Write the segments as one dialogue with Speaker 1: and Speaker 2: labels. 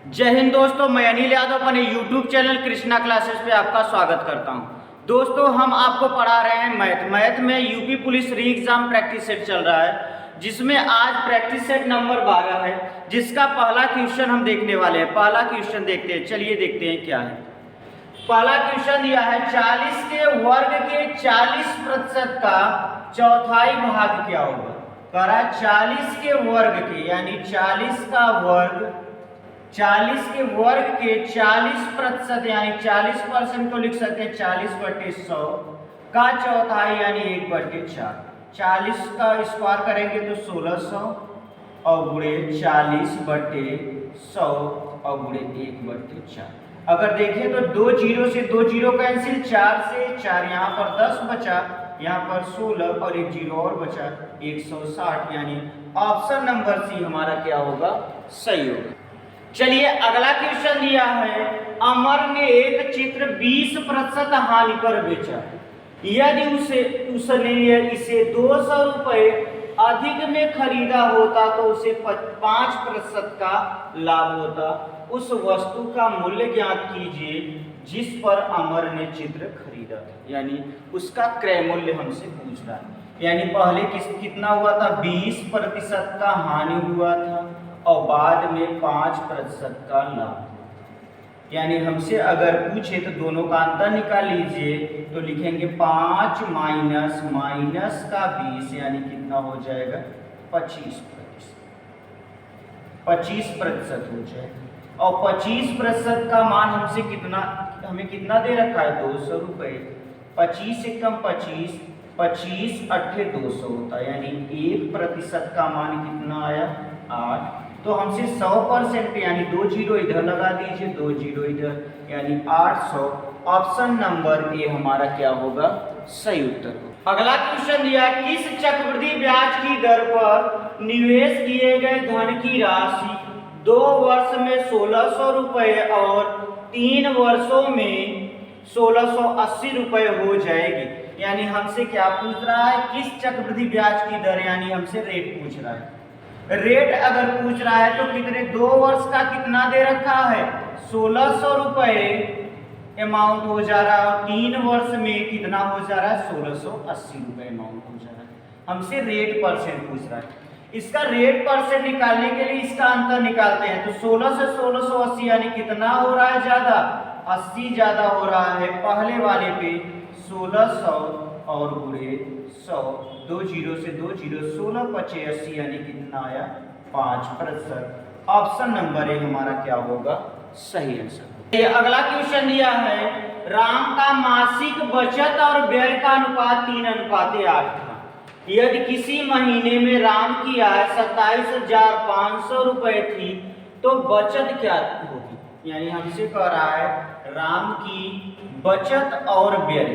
Speaker 1: जय हिंद दोस्तों, मैं अनिल यादव अपने YouTube चैनल कृष्णा क्लासेस पे आपका स्वागत करता हूं। दोस्तों, हम आपको पढ़ा रहे हैं मैथ में यूपी पुलिस री एग्जाम प्रैक्टिस सेट चल रहा है, जिसमें आज प्रैक्टिस सेट नंबर 12 है, जिसका पहला क्वेश्चन हम देखने वाले हैं। पहला क्वेश्चन देखते हैं, चलिए देखते हैं क्या है। पहला क्वेश्चन दिया है 40 के वर्ग के 40% का चौथाई भाग क्या होगा। कह रहा है 40 के वर्ग के यानी 40 का वर्ग 40 के वर्ग के 40% यानी 40% को लिख सकते हैं 40/100 का चौथाई यानी 1/4। 40 का स्क्वायर करेंगे तो 1600 और गुणे 40/100 और गुणे 1/4। अगर देखें तो 2 जीरो से 2 जीरो कैंसिल, 4 से 4, यहाँ पर 10 बचा, यहाँ पर 16 और एक जीरो और बचा, 160। यानी ऑप्शन नंबर सी हमारा क्या होगा, सही होगा। चलिए अगला क्वेश्चन दिया है, अमर ने एक चित्र 20% हानि पर बेचा। यदि उसने इसे 200 रुपये अधिक में खरीदा होता तो उसे 5% का लाभ होता। उस वस्तु का मूल्य ज्ञात कीजिए जिस पर अमर ने चित्र खरीदा था। यानी उसका क्रय मूल्य हमसे पूछ रहा है। यानी पहले कितना हुआ था, 20% का हानि हुआ था और बाद में 5% का लाभ। यानी हमसे अगर पूछे तो दोनों का अंतर निकाल लीजिए, तो लिखेंगे 5 माइनस का 20 यानी कितना हो जाएगा, 25% हो जाएगा। और 25% का मान हमसे हमें कितना दे रखा है, 200 रुपये। 25 से कम 25 अट्ठे 200 होता है, यानी 1% का मान कितना आया, 8। तो हमसे 100% यानी 2 जीरो इधर लगा दीजिए, 2 जीरो इधर, यानी 800। ऑप्शन नंबर ए हमारा क्या होगा, सही उत्तर होगा। अगला क्वेश्चन दिया, किस चक्रवृद्धि ब्याज की दर पर निवेश किए गए धन की राशि 2 वर्ष में 1600 रुपये और 3 वर्षों में 1680 रुपये हो जाएगी। यानी हमसे क्या पूछ रहा है, किस चक्रवृद्धि ब्याज की दर, यानी हमसे रेट पूछ रहा है। रेट अगर पूछ रहा है तो कितने, 2 वर्ष का कितना दे रखा है, 1600 रुपये अमाउंट हो जा रहा है, और 3 वर्ष में कितना हो जा रहा है, 1680 रुपये अमाउंट हो जा रहा है। हमसे रेट परसेंट पूछ रहा है। इसका रेट परसेंट निकालने के लिए इसका अंतर निकालते हैं। तो 16 से 1680 यानी कितना हो रहा है, ज्यादा, 80 ज्यादा हो रहा है पहले वाले पे, 1600 और गुणे 100, 2 जीरो से 2 जीरो, 16/5 यानी कितना आया, 5%। ऑप्शन नंबर ए हमारा क्या होगा, सही आंसर। ये अगला क्वेश्चन दिया है, राम का मासिक बचत और व्यय का अनुपात 3:8 था। यदि किसी महीने में राम की आय 27,500 रुपये थी तो बचत क्या होगी। यानी हमसे कह रहा है राम की बचत और व्यय,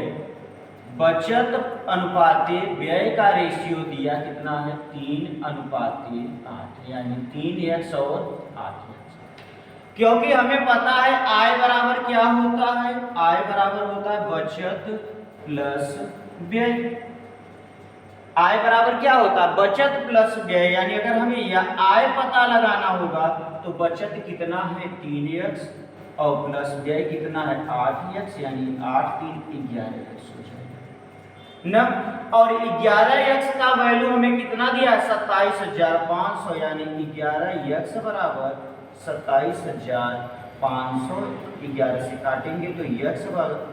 Speaker 1: बचत अनुपाते व्यय का रेशियो दिया कितना है, 3:8, यानी 3x और 8x। क्योंकि हमें पता है आय बराबर क्या होता है, आय बराबर होता है बचत प्लस व्यय। आय बराबर क्या होता है, बचत प्लस व्यय। यानी अगर हमें आय पता लगाना होगा तो बचत कितना है, 3x और प्लस व्यय कितना है, 8x, यानी 8 3 11x हो जाएगा न। और 11x का वैल्यू हमें कितना दिया है, 27,500, यानी 11x बराबर 27,500। 11 से काटेंगे तो x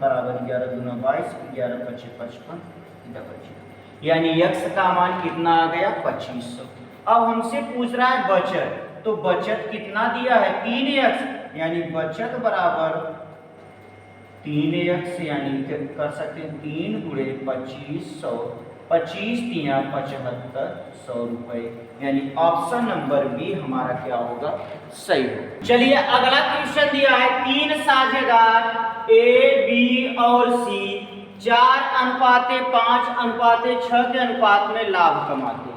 Speaker 1: बराबर 11 दूना 22, 11 पचे 55, यानी x का मान कितना आ गया, 2500। अब हमसे पूछ रहा है बचत, तो बचत कितना दिया है, 3x, यानी बचत बराबर 3x, यानी कर सकते हैं 3 गुणे 2500, 25 तिया 75, 100 रुपये। यानी ऑप्शन नंबर बी हमारा क्या होगा, सही होगा। चलिए अगला क्वेश्चन दिया है, 3 साझेदार ए बी और सी 4:5:6 के अनुपात में लाभ कमाते हैं।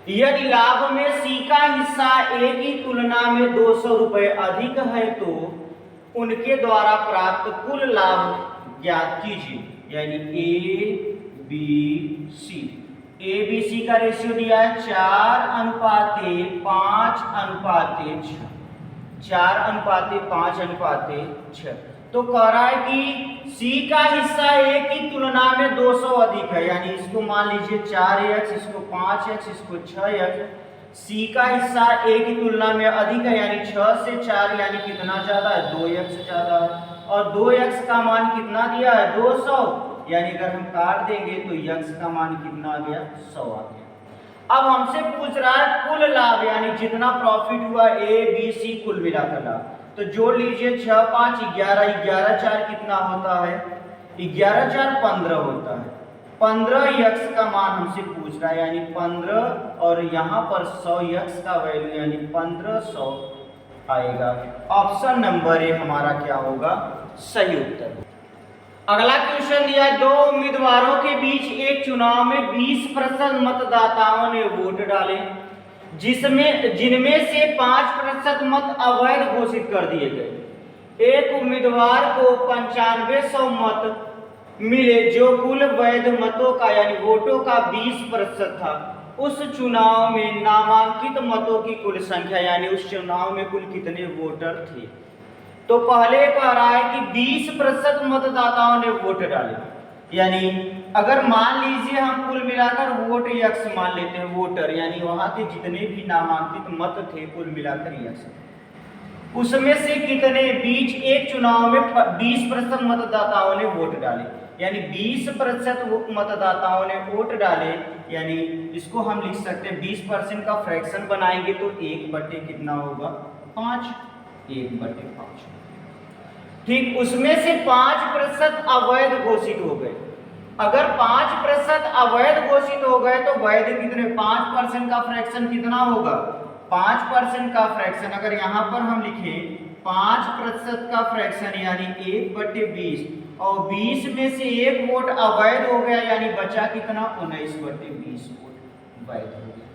Speaker 1: यदि लाभ में सी का हिस्सा ए की तुलना में 200 रुपये अधिक है तो उनके द्वारा प्राप्त कुल लाभ ज्ञात कीजिए। यानी A B C, A B C का रेशियो दिया है 4:5:6। 4:5:6। तो कह रहा है कि C का हिस्सा A की तुलना में 200 अधिक है, यानी इसको मान लीजिए 4x, इसको 5x, इसको 6x। C का हिस्सा A की तुलना में अधिक है, यानी 6 से 4 यानी कितना ज्यादा है, 2x ज्यादा है। और 2x का मान कितना दिया है, 200, यानी अगर हम काट देंगे तो x का मान कितना आ गया, 100 आ गया। अब हमसे पूछ रहा है कुल लाभ, यानी जितना प्रॉफिट हुआ A B C कुल मिलाकर लाभ। तो जोड़ लीजिए 6 5 11, 11 4 कितना होता है, 11 4 15 होता है। 15x का मान हमसे पूछ रहा है, यानी 15 और यहाँ पर 100x का वैल्यू यानी 1500 आएगा। ऑप्शन नंबर ए हमारा क्या होगा, सही उत्तर। अगला क्वेश्चन दिया है, 2 उम्मीदवारों के बीच एक चुनाव में 20% मतदाताओं ने वोट डाले, जिनमें से 5% मत अवैध घोषित कर दिए गए। एक उम्मीदवार को 9500 मत मिले जो कुल वैध मतों का यानी वोटों का 20% था। उस चुनाव में नामांकित मतों की कुल संख्या, यानी उस चुनाव में कुल कितने वोटर थे। तो पहले कह रहा है कि 20% मतदाताओं ने वोट डाले, यानी अगर मान लीजिए हम कुल मिलाकर वोट यक्स मान लेते हैं, वोटर यानी वहां के जितने भी नामांकित मत थे कुल मिलाकर यक्स, उसमें से कितने बीच एक चुनाव में 20% मतदाताओं ने वोट डाले, यानी 20% मतदाताओं ने वोट डाले, यानी इसको हम लिख सकते हैं 20% का फ्रैक्शन बनाएंगे तो 1/, कितना होगा, 5, 1/5। ठीक, उसमें से 5% अवैध घोषित हो गए। अगर 5% अवैध घोषित हो गए तो वैध कितने, 5% का फ्रैक्शन कितना होगा, 5% का फ्रैक्शन अगर यहाँ पर हम लिखें 5% का फ्रैक्शन यानी 1/20, और 20 में से 1 वोट अवैध हो गया, यानी बचा कितना, 19/20 वोट वैध हो गया।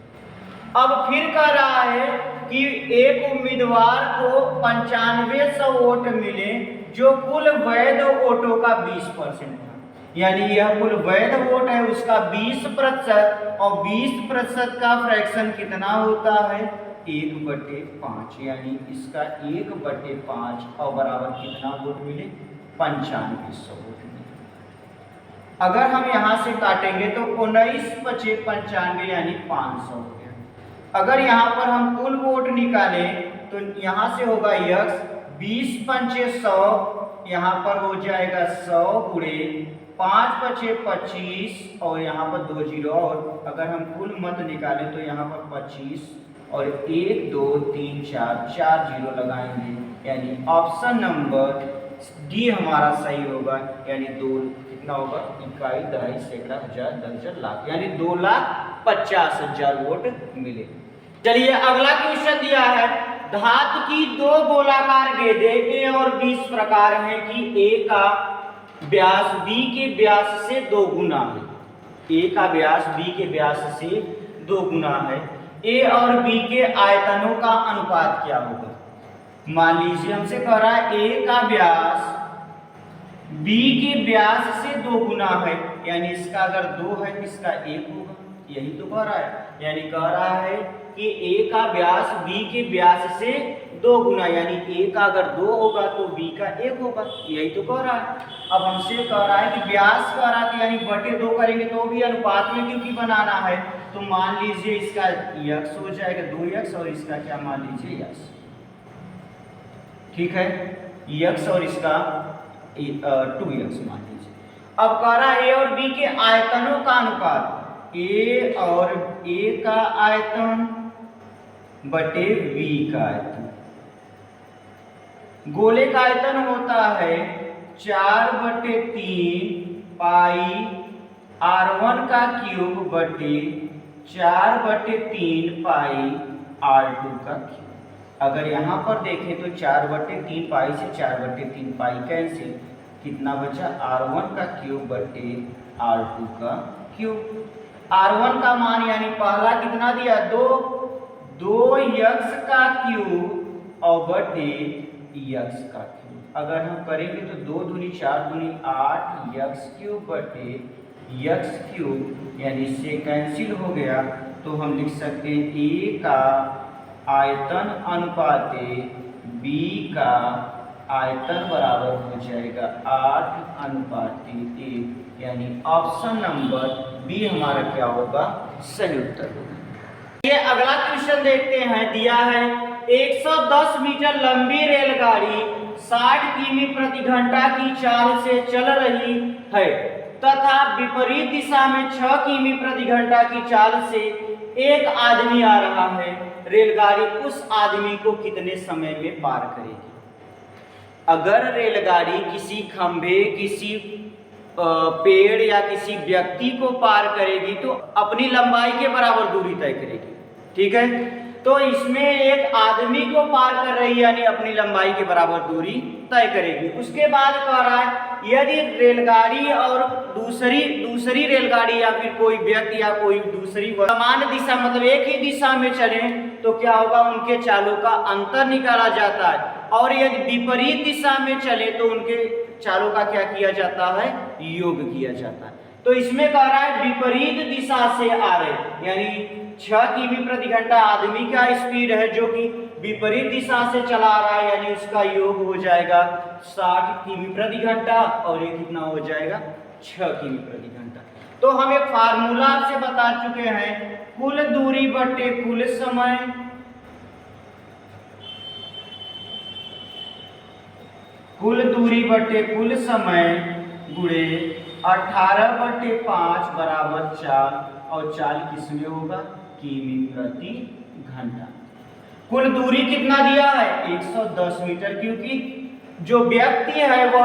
Speaker 1: अब फिर कह रहा है कि एक उम्मीदवार को 9500 वोट मिले जो कुल वैध वोटों का 20% था, यानी यह कुल वैध वोट है उसका 20%, और 20% का फ्रैक्शन कितना होता है, 1/5, यानी इसका 1/5 और बराबर कितना वोट मिले, 9500 वोट मिले। अगर हम यहाँ से काटेंगे तो 19/5 यानी 500 हो गया। अगर यहाँ पर हम कुल वोट निकालें तो यहाँ से होगा यक्स 20×100, यहाँ पर हो जाएगा 100 गुणे 5×25 और यहाँ पर 2 जीरो, और अगर हम कुल मत निकालें तो यहाँ पर 25 और 1 2 3 4 जीरो लगाएंगे, यानी ऑप्शन नंबर डी हमारा सही होगा, यानी 2 कितना होगा, इकाई, दहाई, सैकड़ा, हजार, दर्जन, लाख, यानी 2,50,000 वोट मिले। चलिए अगला क्वेश्चन दिया है, धातु की 2 गोलाकार गेंदें ए और बी इस प्रकार है कि ए का व्यास बी के व्यास से 2 गुना है। ए का व्यास बी के व्यास से 2 गुना है। ए और बी के आयतनों का अनुपात क्या होगा। मान लीजिए हमसे कह रहा है ए का व्यास बी के व्यास से 2 गुना है, यानी इसका अगर 2 है तो इसका 1 होगा, यही तो कह रहा है। यानी कह रहा है कि ए का व्यास बी के व्यास से 2 गुना, यानी ए का अगर 2 होगा तो बी का 1 होगा, यही तो कह रहा है। अब हमसे कह रहा है कि व्यास कह रहा है, यानी बटे 2 करेंगे तो भी अनुपात में क्योंकि बनाना है, तो मान लीजिए इसका यक्स हो जाएगा 2x और इसका क्या मान लीजिए यक्स, ठीक है, यक्स और इसका 2x मान लीजिए। अब कह रहा है ए और बी के आयतनों का अनुपात, ए और ए का आयतन बटे बी का आयतन। गोले का आयतन होता है 4/3 पाई r1 का क्यूब बटे 4/3 पाई r2 का क्यूब। अगर यहाँ पर देखें तो 4/3 पाई से 4/3 पाई कैंसिल, कितना बचा, r1 का क्यूब बटे r2 का क्यूब। r1 का मान यानी पहला कितना दिया, 2x का क्यूब और बटे x का क्यूब। अगर हम करेंगे तो 2 दूनी 4 दूनी 8x क्यूब बटे x क्यूब, यानी इससे कैंसिल हो गया, तो हम लिख सकते हैं a का आयतन अनुपाते बी का आयतन बराबर हो जाएगा 8:1, यानी ऑप्शन नंबर बी हमारा क्या होगा, सही उत्तर होगा। ये अगला क्वेश्चन देखते हैं। दिया है 110 मीटर लंबी रेलगाड़ी 60 किमी प्रति घंटा की चाल से चल रही है तथा विपरीत दिशा में 6 किमी प्रति घंटा की चाल से एक आदमी आ रहा है। रेलगाड़ी उस आदमी को कितने समय में पार करेगी? अगर रेलगाड़ी किसी खंभे, किसी पेड़ या किसी व्यक्ति को पार करेगी तो अपनी लंबाई के बराबर दूरी तय करेगी, ठीक है। तो इसमें एक आदमी को पार कर रही है, यानी अपनी लंबाई के बराबर दूरी तय करेगी। उसके बाद कह रहा है यदि रेलगाड़ी और दूसरी रेलगाड़ी या फिर कोई व्यक्ति या कोई दूसरी समान दिशा, मतलब एक ही दिशा में चले तो क्या होगा, उनके चालों का अंतर निकाला जाता है। और यदि विपरीत दिशा में चले तो उनके चालों का क्या किया जाता है, योग किया जाता है। तो इसमें कह रहा है विपरीत दिशा से आ रहे, यानी 6 किमी प्रति घंटा आदमी का स्पीड है जो कि विपरीत दिशा से चला रहा है, यानी उसका योग हो जाएगा 60 किमी प्रति घंटा और ये कितना हो जाएगा, 6 किमी प्रति घंटा। तो हम एक फार्मूला आपसे बता चुके हैं, कुल दूरी बटे कुल समय, कुल दूरी बटे कुल समय गुणे 18/5 बराबर 4, और 4 किसमें होगा, किमी प्रति घंटा। कुल दूरी कितना दिया है, 110 मीटर, क्योंकि जो व्यक्ति है वह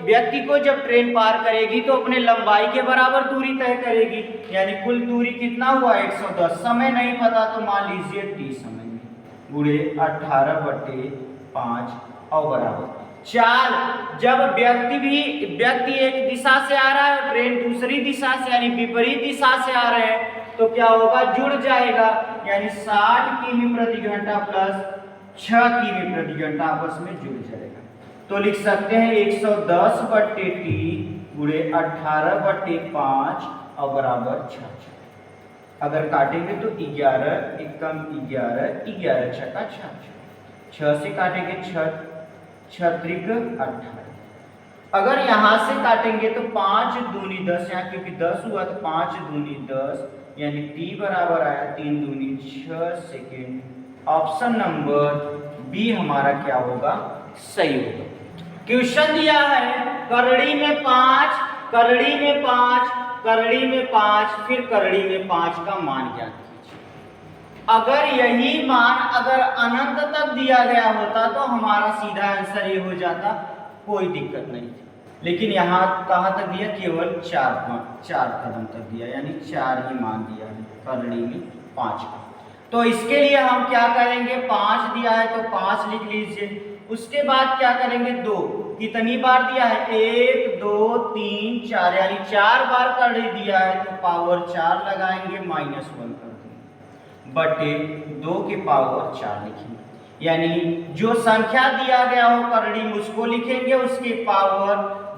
Speaker 1: व्यक्ति को जब ट्रेन पार करेगी तो अपने लंबाई के बराबर दूरी तय करेगी, यानी कुल दूरी कितना हुआ, 110। समय नहीं पता तो मान लीजिए t समय में, गुणे 18/5 और बराबर 4। जब व्यक्ति एक दिशा से आ रहा है, ट्रेन दूसरी दिशा से यानी विपरीत दिशा से आ रहे हैं, तो क्या होगा, जुड़ जाएगा, यानी 60 किमी प्रति घंटा प्लस 6 किमी प्रति घंटा आपस में जुड़ जाएगा। तो लिख सकते हैं 110/t गुणे 18/5 और बराबर 6। अगर काटेंगे तो 11 एकम 11, 11 छक्का 6 से काटेंगे 6 6त्रिक 18। अगर यहां से काटेंगे तो 5 दूनी 10, यहाँ क्योंकि 10 हुआ तो 5 दूनी 10, यानी t बराबर आया 3 दूनी 6 सेकेंड। ऑप्शन नंबर बी हमारा क्या होगा, सही होगा। क्वेश्चन दिया है करड़ी में 5, करड़ी में 5, करड़ी में 5, फिर करड़ी में 5 का मान ज्ञात कीजिए। अगर यही मान अगर अनंत तक दिया गया होता तो हमारा सीधा आंसर ये हो जाता, कोई दिक्कत नहीं थी। लेकिन यहाँ कहाँ तक दिया, केवल 4 कदम तक दिया, यानी 4 ही मान दिया है करड़ी में 5 का। तो इसके लिए हम क्या करेंगे, 5 दिया है तो 5 लिख लीजिए। उसके बाद क्या करेंगे, 2 कितनी बार दिया है, 1 2 3 4, यानी 4 बार करड़ी दिया है तो पावर 4 लगाएंगे, -1 कर देंगे, बटे 2 के पावर 4 लिखेंगे। यानी जो संख्या दिया गया हो करड़ी में उसको लिखेंगे, उसके पावर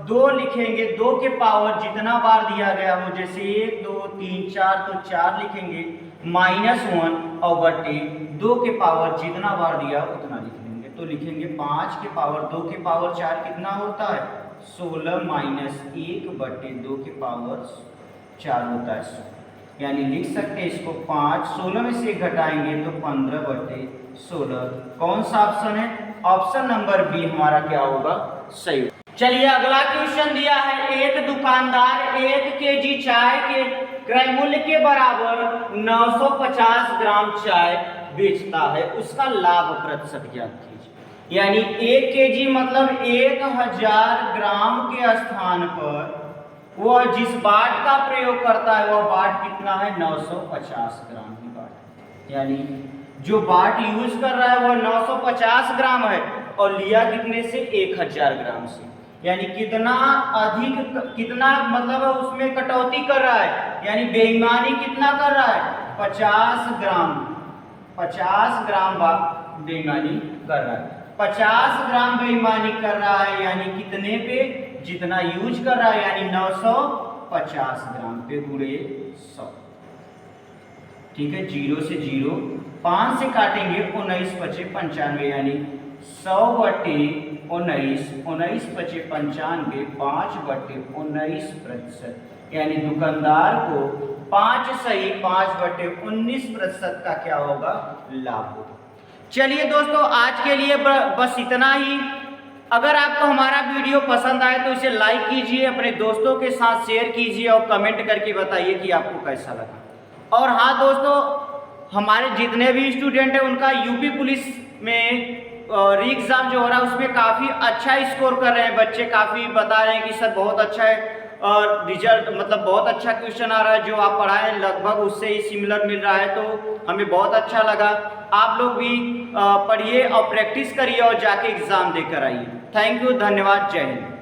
Speaker 1: 2 लिखेंगे, 2 के पावर जितना बार दिया गया हो, जैसे 1 2 3 4 तो 4 लिखेंगे, -1 और बटे 2 के पावर जितना बार दिया उतना लिखेंगे। तो लिखेंगे 5 के पावर 2 के पावर 4 कितना होता है, 16 - 1 बटे 2 के पावर 4 होता है 16। यानी लिख सकते हैं इसको 5, 16 में से घटाएंगे तो 15 बटे 16। कौन सा ऑप्शन है, ऑप्शन नंबर बी हमारा क्या होगा, सही। चलिए अगला क्वेश्चन दिया है, एक दुकानदार 1 केजी चाय के क्रय मूल्य के बराबर 950 ग्राम चाय बेचता है, उसका लाभ प्रतिशत ज्ञात कीजिए। यानी 1 केजी मतलब 1000 ग्राम के स्थान पर वह जिस बाट का प्रयोग करता है वह बाट कितना है, 950 ग्राम की बाट। यानी जो बाट यूज कर रहा है वह 950 ग्राम है और लिया कितने से, 1000 ग्राम से। यानी कितना अधिक, कितना मतलब उसमें कटौती कर रहा है, यानी बेईमानी कितना कर रहा है, 50 ग्राम, 50 ग्राम बेईमानी कर रहा है, 50 ग्राम बेईमानी कर रहा है। यानी कितने पे, जितना यूज कर रहा है, यानी 950 ग्राम पे गुणे 100। ठीक है, 0 से 0, 5 से काटेंगे 19 × 5 = 95, यानी 100/19, 19 पचे 95, 5/19%, यानी दुकानदार को 5 सही 5/19% का क्या होगा, लाभ होगा। चलिए दोस्तों, आज के लिए बस इतना ही। अगर आपको हमारा वीडियो पसंद आए तो इसे लाइक कीजिए, अपने दोस्तों के साथ शेयर कीजिए और कमेंट करके बताइए कि आपको कैसा लगा। और हाँ दोस्तों, हमारे जितने भी स्टूडेंट हैं उनका यूपी पुलिस में री एग्ज़ाम जो हो रहा है उसमें काफ़ी अच्छा स्कोर कर रहे हैं बच्चे। काफ़ी बता रहे हैं कि सर बहुत अच्छा है और रिजल्ट मतलब बहुत अच्छा क्वेश्चन आ रहा है, जो आप पढ़ाए लगभग उससे ही सिमिलर मिल रहा है, तो हमें बहुत अच्छा लगा। आप लोग भी पढ़िए और प्रैक्टिस करिए और जाके एग्ज़ाम देकर आइए। थैंक यू, धन्यवाद, जय हिंद।